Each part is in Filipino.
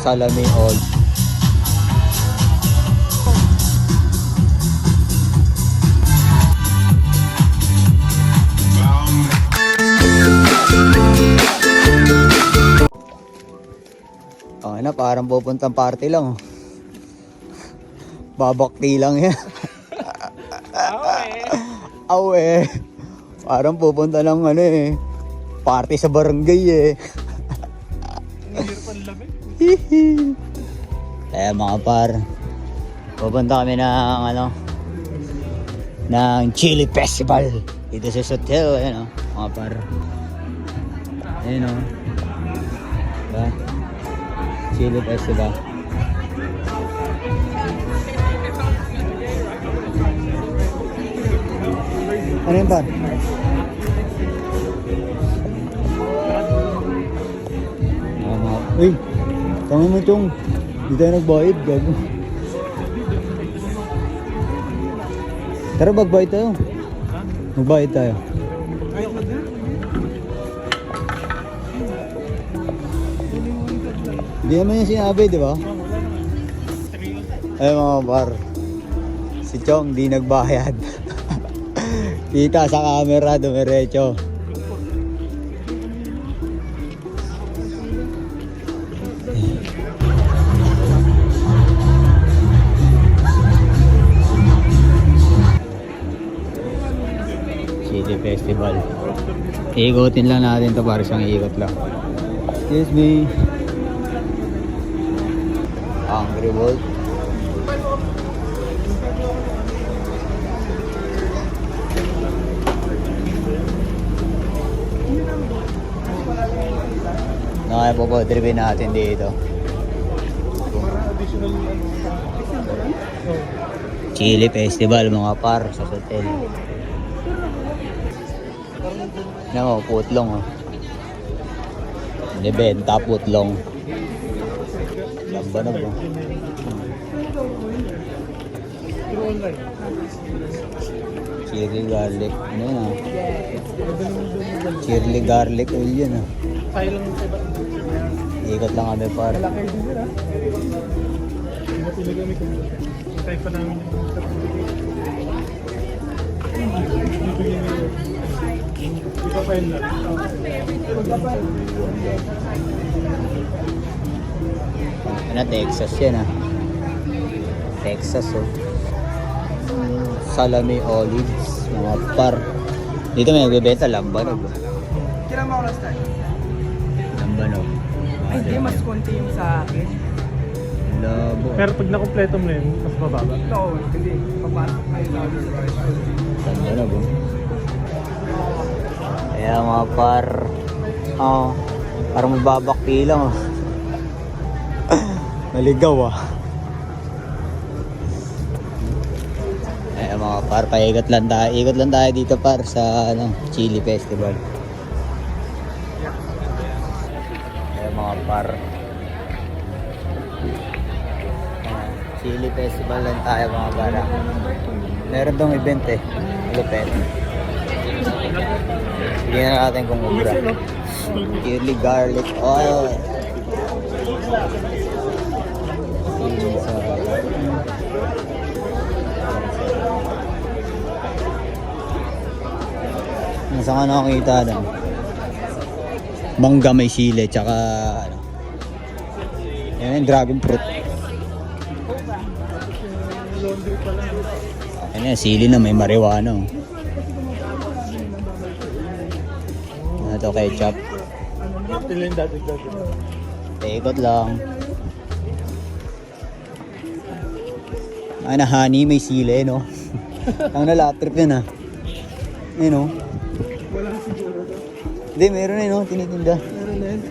Salamin All. Na parang pupuntang party lang. Babakti lang yan. Awe. Parang pupunta ng ano eh. Party sa barangay eh. Kaya mga par, pupunta kami ng ano, ng Chili Festival dito sa Sotel. Ayan o mga par. Ayan o. Diba? Chili Festival. Ano yun par? Uy, tama mo itong hindi tayo nagbayad, gago. Tara, magbayad tayo. Magbayad tayo. Hindi naman yung sinabi, di ba? Ay mga bar, si Chong di nagbayad. Kita sa camera, dumiretso. Chili Festival. Ikutin lang natin to para siyang ikot lang. Excuse me. Angry Wolf. Kaya po tripin natin dito. Chili Festival mga par sa hotel. Nako, putlong oh. Nibenta putlong. Lamba na ba? Chili garlic. Ano yan ah? Chili garlic oil yan ah. Ikot lang kami par. Ano, Texas yan ah. Texas oh. Salami olives. Mga par. Dito may nagbebenta lambanog. Kailan mo ako last time? Lambanog. Ay, hindi. Mas konti yung sa akin. Labo. Pero pag nakompleto mo yun, mas bababa. Ito, hindi. Papasok na yung lalo sa price. Lambanog oh. Kaya mga par. Oh, parang magbabakti lang oh. Naligaw ah. Kaya mga par, paikot lang tayo. Ikot lang tayo dito par sa ano, Chili Festival. Kaya mga par, Chili Festival lang tayo mga para. Meron tong event eh. Lupet. Bigyan na natin kung ubra. Chili garlic oil. Nasa ka nakakita lang. Mangga may sili, tsaka ano. Yan yung dragon fruit. Ano yan, sili na may marijuana. Ano to, ketchup. Ikot lang. Ay na honey, may sili, no? Ang nalatrip yun, ha? Ayun, no? Wala siguro to. Hindi, meron na yun, no? Tinitinda. Meron na yun.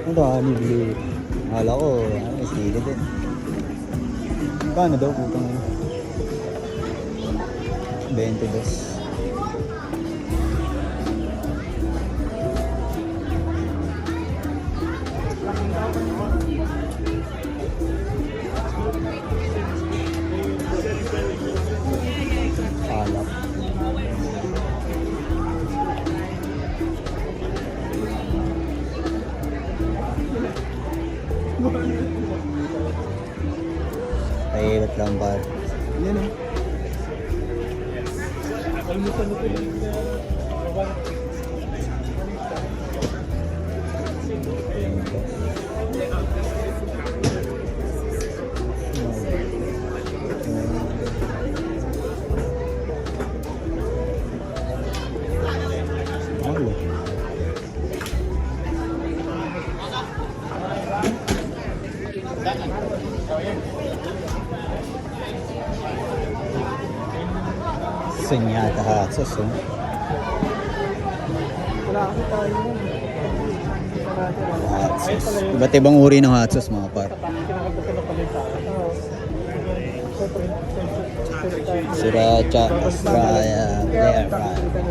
Ano to, honey blue? Akala ko, may sili din. Paano daw, putang ano? 22. Alak. par. Yan o. Ano? Sunyata hatsos, oh. Wala kasi tayo. Hatsos. Iba't ibang uri ng hatsos, mga par. Sriracha, Australia, Blair,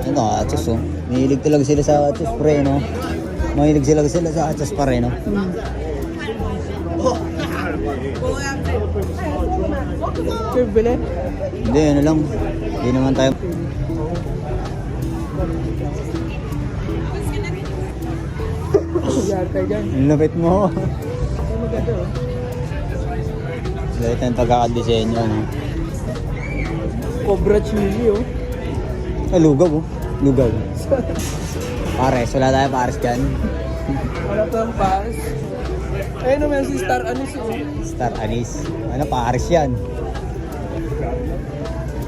ano, hatsos, oh. Mahilig talaga sila sa hatsos, pre, no? Mahilig sila sa hatsos, pare, no? Sir, bili? Hindi, ano lang. Hindi naman tayo. Yan tayo dyan. Ang lapit mo. Ay, maganda o. Lahat ng pagkakadesenyo, no? Cobra chili o. Ay, lugaw, oh. Lugaw. Pares, wala tayo pares dyan. Wala pa ang pares. Ayun naman si Star Anis o. Star Anise. Ano, pares yan.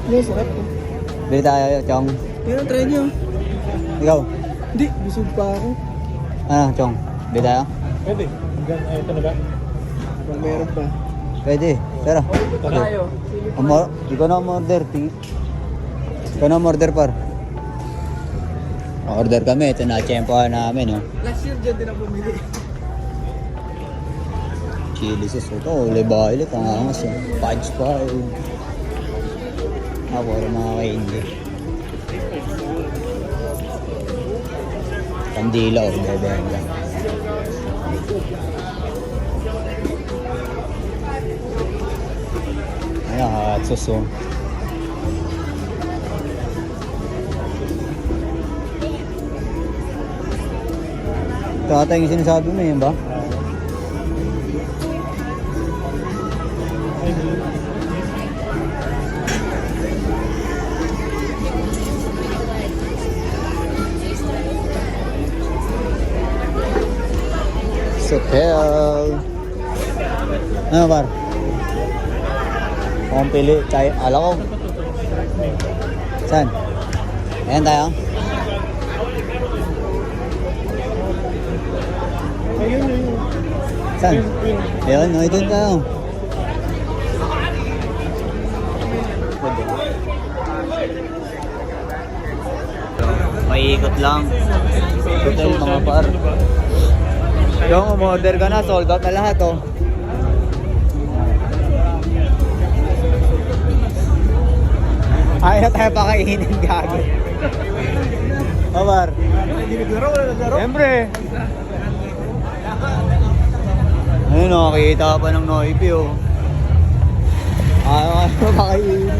Yan, sarap o. Bili tayo, Chong. Yan, try nyo. Ikaw. Hindi, busog pa ako. Ano, Chong? Bili tayo? Pwede. Ito na ba? Kung meron pa. Pwede. Tara. Tayo. Ikaw na umorder, T. Ikaw na umorder, par. Order kami. Ito na, tsempohan namin, oh. Last year dyan din ako bumili. Chili sauce. Ito, liba-ilit. Ang angas, oh. Fudge pa, eh. Puro mga candy. Kandila, oh. Bebenta. Ayan, hot sauce, oh. Ito ata yung sinasabi mo, yun ba? Sotel. Ano, par? Kung pili, tayo, alam ko. Saan? Ayan tayo. Ayun, ayun. Saan? Ayun, no, ito tayo. May ikot lang. Hotel, mga par. Yung umorder ka na, sold out na lahat, oh. Ayaw na tayo pakainin, gago. Mabar. Hindi naglaro, wala naglaro. Siyempre. Ayun, nakakita pa ng noipi, oh. Ayaw na pakainin.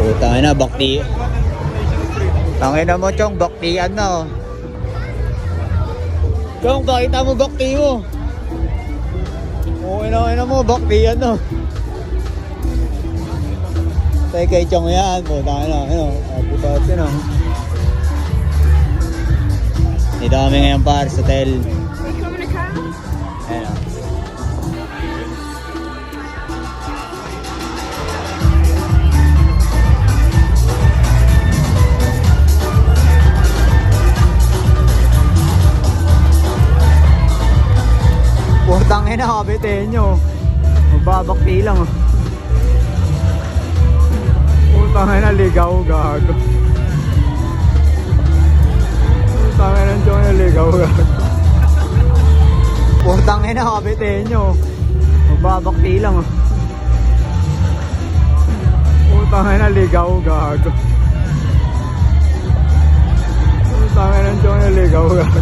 Putang ina, bakti. Tangin na mo, Chong, baktian na, oh. Chong, pakita mo bakti mo. Okay na mo, baktian na. Tay kay Chong yan, putang ina, ano, happy birthday na. Dito kami ngayon par sa hotel. Ayan, oh. Putang ina, kabitin nyo. Magbabakti lang, oh. Putang ina, ligaw, gago. Putang ina, Chong, ligaw, gago. Putang ina, kabitin nyo. Magbabakti lang, oh. Putang ina, ligaw, gago. Putang ina, Chong, ligaw, gago.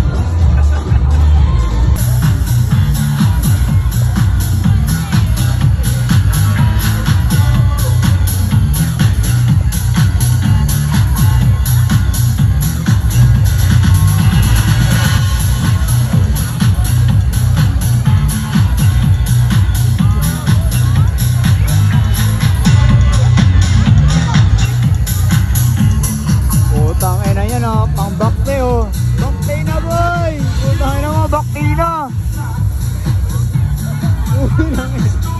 Putang ina.